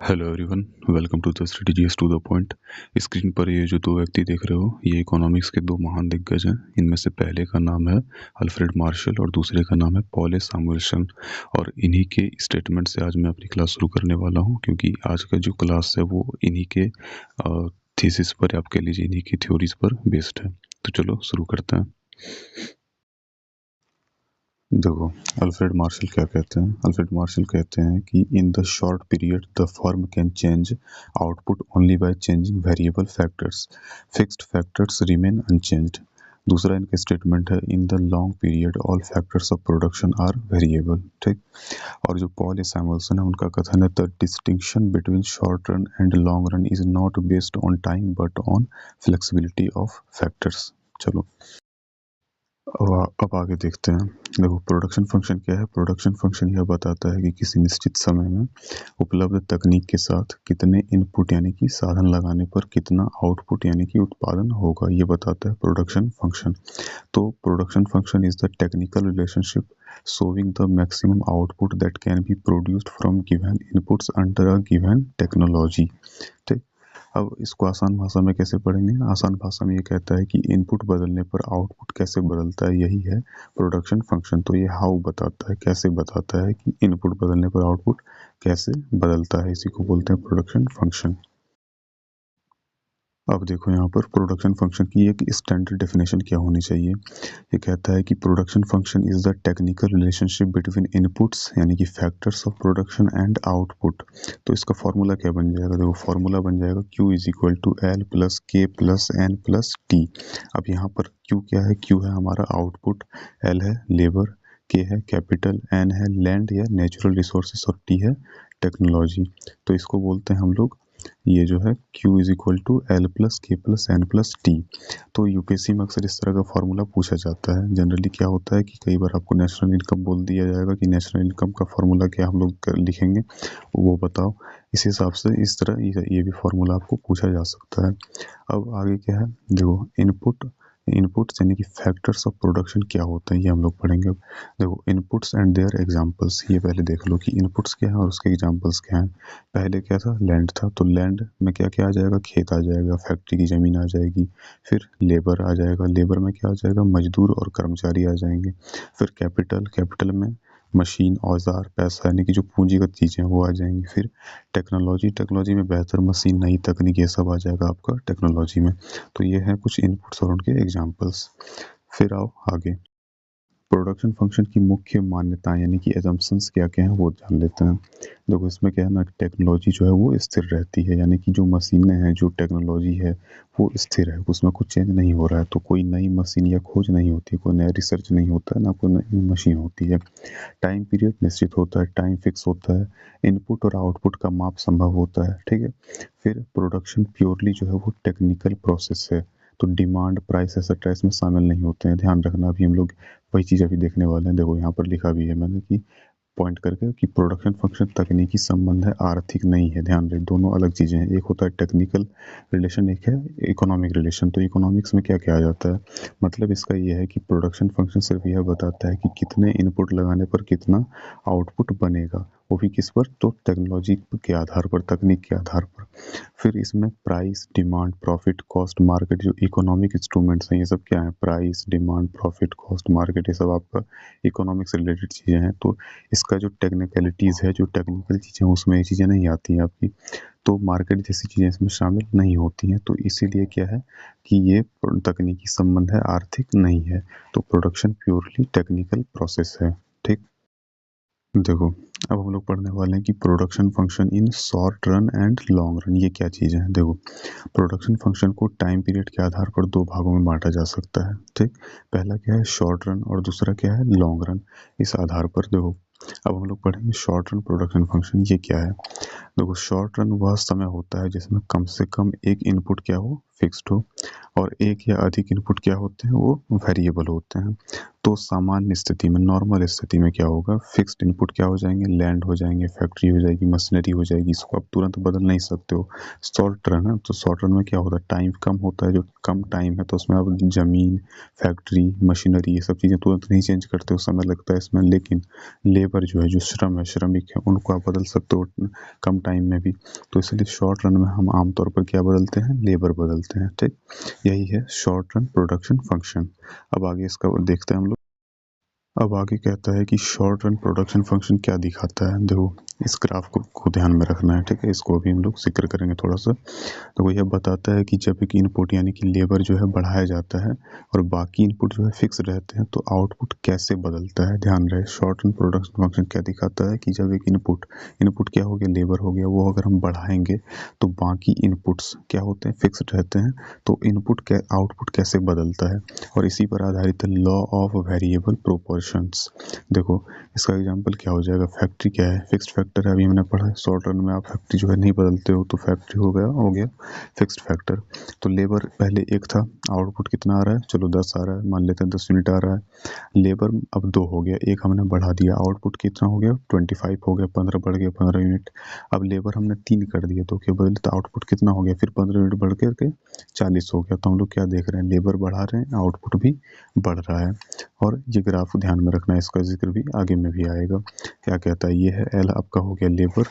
Hello everyone, welcome to the strategies to the point. Screen पर ये जो दो व्यक्ति देख रहे हो, ये इकोनॉमिक्स के दो महान दिग्गज हैं। इनमें से पहले का नाम है अल्फ्रेड मार्शल और दूसरे का नाम है पॉल ए सामुएल्सन। और इन्हीं के स्टेटमेंट से आज मैं अपनी क्लास शुरू करने वाला हूँ, क्योंकि आज का जो क्लास है वो इन्हीं के थीसिस पर, आप कह लीजिए इन्हीं की थ्योरीज पर बेस्ड है। तो चलो शुरू करते हैं। देखो, अल्फ्रेड मार्शल क्या कहते हैं। अल्फ्रेड मार्शल कहते हैं कि in the short period the firm can change output only by changing variable factors, fixed factors remain unchanged. दूसरा इनका स्टेटमेंट है, in the long period all factors of production are variable. ठीक। और जो Paul ए सैमुएल्सन है, उनका कथन है, the distinction between short run and long run is not based on time but on flexibility of factors. चलो, अब आगे देखते हैं। देखो, प्रोडक्शन फंक्शन क्या है। प्रोडक्शन फंक्शन यह बताता है कि किसी निश्चित समय में उपलब्ध तकनीक के साथ कितने इनपुट यानी कि साधन लगाने पर कितना आउटपुट यानी कि उत्पादन होगा, ये बताता है प्रोडक्शन फंक्शन। तो production function is the technical relationship showing the maximum output that can be produced from given inputs under a given technology। ठीक। अब इसको आसान भाषा में कैसे पढ़ेंगे। आसान भाषा में ये कहता है कि इनपुट बदलने पर आउटपुट कैसे बदलता है, यही है प्रोडक्शन फंक्शन। तो ये हाउ बताता है, कैसे बताता है कि इनपुट बदलने पर आउटपुट कैसे बदलता है, इसी को बोलते हैं प्रोडक्शन फंक्शन। अब देखो, यहाँ पर प्रोडक्शन फंक्शन की एक स्टैंडर्ड डेफिनेशन क्या होनी चाहिए। ये कहता है कि production function is the technical relationship between inputs यानी कि factors of production and output. तो इसका फॉर्मूला क्या बन जाएगा। देखो, फॉर्मूला बन जाएगा Q is equal to L plus K plus N plus T. अब यहाँ पर Q क्या है। Q है हमारा आउटपुट, एल है लेबर, के है कैपिटल, एन है लैंड या नेचुरल रिसोर्सेस और टी है टेक्नोलॉजी। तो इसको बोलते हैं हम लोग, ये जो है Q is equal to L plus K plus N plus T. तो यूपीएससी में अक्सर इस तरह का फॉर्मूला पूछा जाता है। जनरली क्या होता है कि कई बार आपको नेशनल इनकम बोल दिया जाएगा कि नेशनल इनकम का फॉर्मूला क्या हम लोग लिखेंगे, वो बताओ। इस हिसाब से इस तरह ये भी फॉर्मूला आपको पूछा जा सकता है। अब आगे क्या है। देखो, इनपुट्स यानी कि फैक्टर्स ऑफ प्रोडक्शन क्या होते हैं, ये हम लोग पढ़ेंगे। देखो, इनपुट्स एंड देयर एग्जांपल्स, ये पहले देख लो कि इनपुट्स क्या है और उसके एग्जांपल्स क्या हैं। पहले क्या था, लैंड था। तो लैंड में क्या क्या आ जाएगा, खेत आ जाएगा, फैक्ट्री की ज़मीन आ जाएगी। फिर लेबर आ जाएगा, लेबर में क्या आ जाएगा, मजदूर और कर्मचारी आ जाएंगे। फिर कैपिटल, कैपिटल में मशीन, औजार, पैसा यानी कि जो पूंजीगत चीज़ें हैं वो आ जाएंगी। फिर टेक्नोलॉजी, टेक्नोलॉजी में बेहतर मशीन, नई तकनीक, ये सब आ जाएगा आपका टेक्नोलॉजी में। तो ये है कुछ इनपुट्स और उनके एग्जांपल्स। फिर आओ आगे, प्रोडक्शन फंक्शन की मुख्य मान्यताएं यानी कि एजम्पशंस क्या क्या हैं वो जान लेते हैं। देखो, इसमें क्या है ना, टेक्नोलॉजी जो है वो स्थिर रहती है, यानी कि जो मशीनें हैं, जो टेक्नोलॉजी है वो स्थिर है, उसमें कुछ चेंज नहीं हो रहा है। तो कोई नई मशीन या खोज नहीं होती, कोई नया रिसर्च नहीं होता है, ना कोई नई मशीन होती है। टाइम पीरियड निश्चित होता है, टाइम फिक्स होता है, इनपुट और आउटपुट का माप संभव होता है। ठीक है। फिर प्रोडक्शन प्योरली जो है वो टेक्निकल प्रोसेस है। तो डिमांड, प्राइस एक्सेट्रा इसमें शामिल नहीं होते हैं, ध्यान रखना। अभी हम लोग वही चीज़ अभी देखने वाले हैं। देखो, यहाँ पर लिखा भी है मैंने कि पॉइंट करके कि प्रोडक्शन फंक्शन तकनीकी संबंध है, आर्थिक नहीं है। ध्यान रहे, दोनों अलग चीज़ें हैं। एक होता है टेक्निकल रिलेशन, एक है इकोनॉमिक रिलेशन। तो इकोनॉमिक्स में क्या क्या आ जाता है, मतलब इसका ये है कि प्रोडक्शन फंक्शन सिर्फ यह बताता है कि कितने इनपुट लगाने पर कितना आउटपुट बनेगा, वो भी किस पर, तो टेक्नोलॉजी के आधार पर, तकनीक के आधार पर। फिर इसमें price, demand, profit, cost, market, जो इकोनॉमिक इंस्ट्रूमेंट्स हैं, ये सब क्या है, price, demand, profit, cost, market, ये सब आपका इकोनॉमिक्स से रिलेटेड चीज़ें हैं। तो इसका जो टेक्निकलिटीज़ है, जो टेक्निकल चीज़ें हैं, उसमें ये चीज़ें नहीं आती हैं आपकी। तो मार्केट जैसी चीज़ें इसमें शामिल नहीं होती हैं। तो इसीलिए क्या है कि ये तकनीकी संबंध है, आर्थिक नहीं है। तो प्रोडक्शन प्योरली टेक्निकल प्रोसेस है। ठीक। देखो, अब हम लोग पढ़ने वाले हैं कि production function in short run and long run, ये क्या चीज़ें हैं। देखो, प्रोडक्शन फंक्शन को टाइम पीरियड के आधार पर दो भागों में बांटा जा सकता है। ठीक। पहला क्या है, शॉर्ट रन, और दूसरा क्या है, लॉन्ग रन। इस आधार पर देखो, अब हम लोग पढ़ेंगे शॉर्ट रन प्रोडक्शन फंक्शन, ये क्या है। देखो, शॉर्ट रन वह समय होता है जिसमें कम से कम एक इनपुट क्या हो, फिक्स्ड हो, और एक या अधिक इनपुट क्या होते हैं, वो वेरिएबल होते हैं। तो सामान्य स्थिति में, नॉर्मल स्थिति में क्या होगा, फिक्स्ड इनपुट क्या हो जाएंगे, लैंड हो जाएंगे, फैक्ट्री हो जाएगी, मशीनरी हो जाएगी, इसको आप तुरंत बदल नहीं सकते हो। शॉर्ट रन है, तो शॉर्ट रन में क्या होता है, टाइम कम होता है, जो कम टाइम है तो उसमें आप जमीन, फैक्ट्री, मशीनरी, ये सब चीज़ें तुरंत नहीं चेंज करते हो, समय लगता है इसमें। लेकिन लेबर जो है, जो श्रम है, श्रमिक है, उनको आप बदल सकते हो कम टाइम में भी। तो इसलिए शॉर्ट रन में हम आमतौर पर क्या बदलते हैं, लेबर बदलते हैं। ठीक, यही है शॉर्ट रन प्रोडक्शन फंक्शन। अब आगे इसका देखते हैं हम लोग। अब आगे कहता है कि शॉर्ट रन प्रोडक्शन फंक्शन क्या दिखाता है। देखो, इस ग्राफ को ध्यान में रखना है, ठीक है। इसको अभी हम लोग जिक्र करेंगे थोड़ा सा। तो वो यह बताता है कि जब एक इनपुट यानी कि लेबर जो है बढ़ाया जाता है और बाकी इनपुट जो है फिक्स रहते हैं, तो आउटपुट कैसे बदलता है। ध्यान रहे, शॉर्ट रन प्रोडक्शन फंक्शन क्या दिखाता है कि जब एक इनपुट क्या हो गया, लेबर हो गया, वो अगर हम बढ़ाएंगे तो बाकी इनपुट्स क्या होते हैं, फिक्स रहते हैं। तो आउटपुट कैसे बदलता है, और इसी पर आधारित है लॉ ऑफ वेरिएबल प्रोपोर्शंस। देखो, इसका एग्जांपल क्या हो जाएगा, फैक्ट्री क्या है, फिक्स्ड फैक्टर है, अभी हमने पढ़ा है। शॉर्ट रन में आप फैक्ट्री जो है नहीं बदलते हो, तो फैक्ट्री हो गया फिक्स्ड फैक्टर। तो लेबर पहले 1 था, आउटपुट कितना आ रहा है, चलो 10 आ रहा है, मान लेते हैं 10 यूनिट आ रहा है। लेबर अब 2 हो गया, 1 हमने बढ़ा दिया, आउटपुट कितना हो गया, 25 हो गया, 15 बढ़ गया, 15 यूनिट। अब लेबर हमने 3 कर दिया, तो क्या बदले, तो आउटपुट कितना हो गया, फिर 15 यूनिट बढ़ करके 40 हो गया। तो हम लोग क्या देख रहे हैं, लेबर बढ़ा रहे हैं, आउटपुट भी बढ़ रहा है। और ये ग्राफ ध्यान में रखना है, इसका जिक्र भी आगे में भी आएगा। क्या कहता है, ये है एल आपका हो गया लेबर,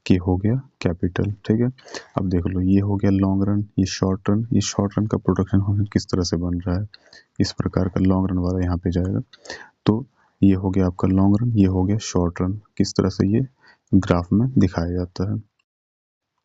के हो गया कैपिटल, ठीक है। अब देख लो, ये हो गया लॉन्ग रन, ये शॉर्ट रन। ये शॉर्ट रन का प्रोडक्शन फंक्शन किस तरह से बन रहा है, इस प्रकार का लॉन्ग रन वाला यहाँ पे जाएगा। तो ये हो गया आपका लॉन्ग रन, ये हो गया शॉर्ट रन। किस तरह से ये ग्राफ में दिखाया जाता है।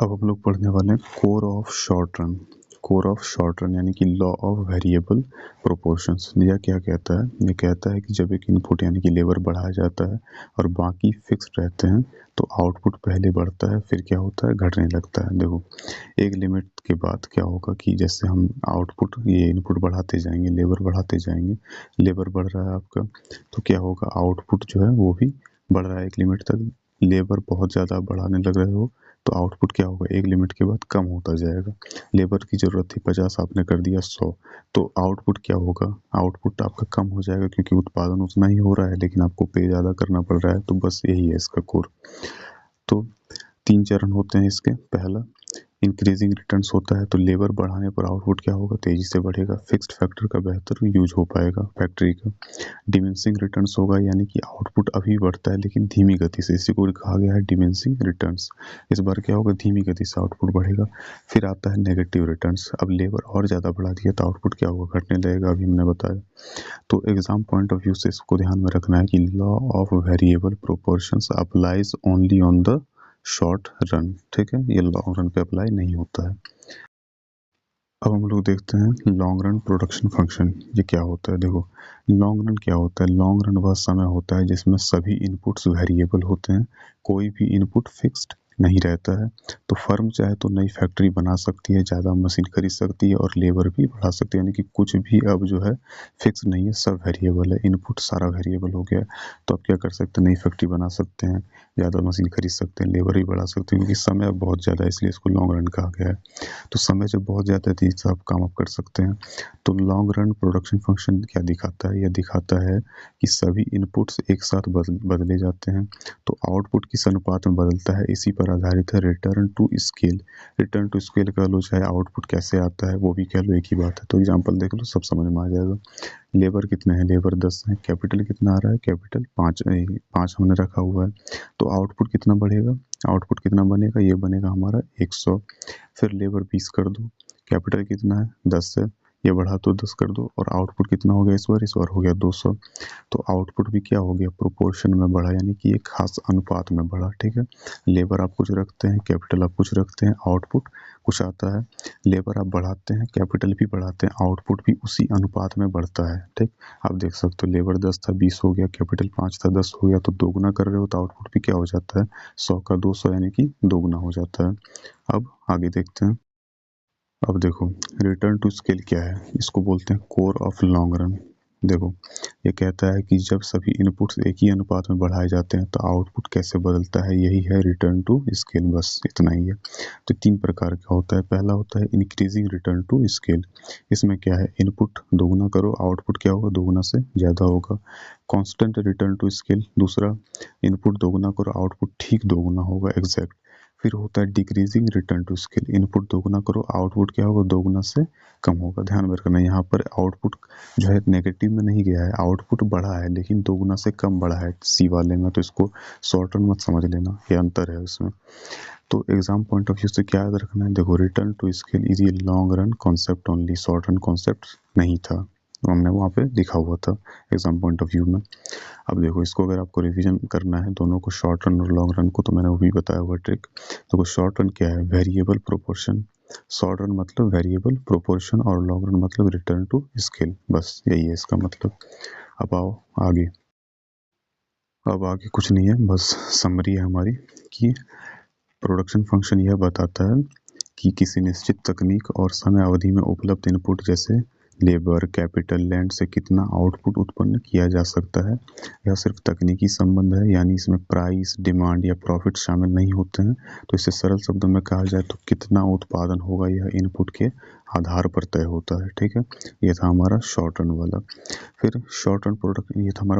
अब हम लोग पढ़ने वाले हैं core of short run. Core of short run यानी कि लॉ ऑफ वेरिएबल प्रोपोर्शंस। यह क्या कहता है, ये कहता है कि जब एक इनपुट यानी कि लेबर बढ़ाया जाता है और बाकी फिक्स रहते हैं, तो आउटपुट पहले बढ़ता है, फिर क्या होता है, घटने लगता है। देखो, एक लिमिट के बाद क्या होगा कि जैसे हम ये इनपुट बढ़ाते जाएंगे, लेबर बढ़ाते जाएंगे, लेबर बढ़ रहा है आपका, तो क्या होगा, आउटपुट जो है वो भी बढ़ रहा है एक लिमिट तक। लेबर बहुत ज़्यादा बढ़ाने लग रहे हो तो आउटपुट क्या होगा, एक लिमिट के बाद कम होता जाएगा। लेबर की ज़रूरत थी 50, आपने कर दिया 100, तो आउटपुट क्या होगा, आउटपुट आपका कम हो जाएगा, क्योंकि उत्पादन उतना ही हो रहा है लेकिन आपको पे ज़्यादा करना पड़ रहा है। तो बस यही है इसका कोर। तो 3 चरण होते हैं इसके। पहला, इंक्रीजिंग रिटर्न्स होता है, तो लेबर बढ़ाने पर आउटपुट क्या होगा, तेजी से बढ़ेगा, फिक्स्ड फैक्टर का बेहतर यूज हो पाएगा फैक्ट्री का। डिमिनिशिंग रिटर्न्स होगा, यानी कि आउटपुट अभी बढ़ता है लेकिन धीमी गति से, इसी को कहा गया है डिमिनिशिंग रिटर्न्स। इस बार क्या होगा, धीमी गति से आउटपुट बढ़ेगा। फिर आता है नेगेटिव रिटर्न्स, अब लेबर और ज़्यादा बढ़ा दिया तो आउटपुट क्या होगा, घटने लगेगा, अभी हमने बताया। तो एग्जाम पॉइंट ऑफ व्यू से इसको ध्यान में रखना है कि law of variable proportions applies only on the short run, ठीक है, ये लॉन्ग रन पे अप्लाई नहीं होता है। अब हम लोग देखते हैं लॉन्ग रन प्रोडक्शन फंक्शन, ये क्या होता है। देखो, लॉन्ग रन क्या होता है, लॉन्ग रन वह समय होता है जिसमें सभी इनपुट्स वेरिएबल होते हैं, कोई भी इनपुट फिक्स्ड नहीं रहता है। तो फर्म चाहे तो नई फैक्ट्री बना सकती है, ज़्यादा मशीन खरीद सकती है और लेबर भी बढ़ा सकती है, यानी कि कुछ भी अब जो है फिक्स नहीं है, सब वेरिएबल है, इनपुट सारा वेरिएबल हो गया। तो आप क्या कर सकते हैं, नई फैक्ट्री बना सकते हैं, ज़्यादा मशीन खरीद सकते हैं, लेबर भी बढ़ा सकते हैं, क्योंकि समय अब बहुत ज़्यादा है, इसलिए इसको लॉन्ग रन कहा गया है। तो समय जब बहुत ज़्यादा है तो ये सब काम आप कर सकते हैं। तो लॉन्ग रन प्रोडक्शन फंक्शन क्या दिखाता है, यह दिखाता है कि सभी इनपुट्स एक साथ बदले जाते हैं, तो आउटपुट किस अनुपात में बदलता है, इसी पर आधारित है return to scale. Return to scale कह लो, चाहे आउटपुट कैसे आता है वो भी कह लो, एक ही बात है। तो एग्जाम्पल देख लो, सब समझ में आ जाएगा। लेबर कितने हैं, लेबर 10 है, कैपिटल कितना आ रहा है, कैपिटल 5 हमने रखा हुआ है। तो आउटपुट कितना बढ़ेगा, आउटपुट कितना बनेगा, ये बनेगा हमारा 100। फिर लेबर 20 कर दो, कैपिटल कितना है 10 है, ये बढ़ा तो 10 कर दो, और आउटपुट कितना हो गया इस बार हो गया 200। तो आउटपुट भी क्या हो गया, प्रोपोर्शन में बढ़ा, यानी कि एक खास अनुपात में बढ़ा, ठीक है। लेबर आप कुछ रखते हैं, कैपिटल आप कुछ रखते हैं, आउटपुट कुछ आता है। लेबर आप बढ़ाते हैं, कैपिटल भी बढ़ाते हैं, आउटपुट भी उसी अनुपात में बढ़ता है, ठीक। आप देख सकते हो, लेबर 10 था, 20 हो गया, कैपिटल 5 था, 10 हो गया, तो दोगुना कर रहे हो तो आउटपुट भी क्या हो जाता है, 100 का 200, यानी कि दोगुना हो जाता है। अब आगे देखते हैं। अब देखो, रिटर्न टू स्केल क्या है, इसको बोलते हैं कोर ऑफ लॉन्ग रन। देखो ये कहता है कि जब सभी इनपुट्स एक ही अनुपात में बढ़ाए जाते हैं तो आउटपुट कैसे बदलता है, यही है रिटर्न टू स्केल, बस इतना ही है। तो 3 प्रकार का होता है। पहला होता है इंक्रीजिंग रिटर्न टू स्केल। इसमें क्या है, इनपुट दोगुना करो आउटपुट क्या होगा, दोगुना से ज़्यादा होगा। कांस्टेंट रिटर्न टू स्केल दूसरा, इनपुट दोगुना करो आउटपुट ठीक दोगुना होगा, एग्जैक्ट। फिर होता है decreasing return to scale, input दोगुना करो आउटपुट क्या होगा, दोगुना से कम होगा। ध्यान में रखना यहाँ पर आउटपुट जो है नेगेटिव में नहीं गया है, आउटपुट बढ़ा है लेकिन दोगुना से कम बढ़ा है सी वाले में, तो इसको शॉर्ट टर्म मत समझ लेना, ये अंतर है उसमें। तो एग्जाम पॉइंट ऑफ व्यू से क्या याद रखना है, देखो return to scale is a long run concept only, short run concept नहीं था, तो हमने वहाँ पे लिखा हुआ था एग्जाम पॉइंट ऑफ व्यू में। अब देखो इसको अगर आपको रिवीजन करना है दोनों को, शॉर्ट रन और लॉन्ग रन को, तो मैंने वो भी बताया हुआ ट्रिक। देखो शॉर्ट रन क्या है, वेरिएबल प्रोपोर्शन, शॉर्ट रन मतलब वेरिएबल प्रोपोर्शन और लॉन्ग रन मतलब रिटर्न टू स्केल, बस यही है इसका मतलब। अब आओ आगे। अब आगे कुछ नहीं है, बस समरी है हमारी कि प्रोडक्शन फंक्शन यह बताता है कि किसी निश्चित तकनीक और समय अवधि में उपलब्ध इनपुट जैसे लेबर, कैपिटल, लैंड से कितना आउटपुट उत्पन्न किया जा सकता है। यह सिर्फ तकनीकी संबंध है, यानी इसमें प्राइस, डिमांड या प्रॉफिट शामिल नहीं होते हैं। तो इसे सरल शब्दों में कहा जाए तो कितना उत्पादन होगा यह इनपुट के आधार पर तय होता है। ठीक है, यह था हमारा शॉर्ट रन वाला। फिर शॉर्ट रन प्रोडक्ट, ये था हमारा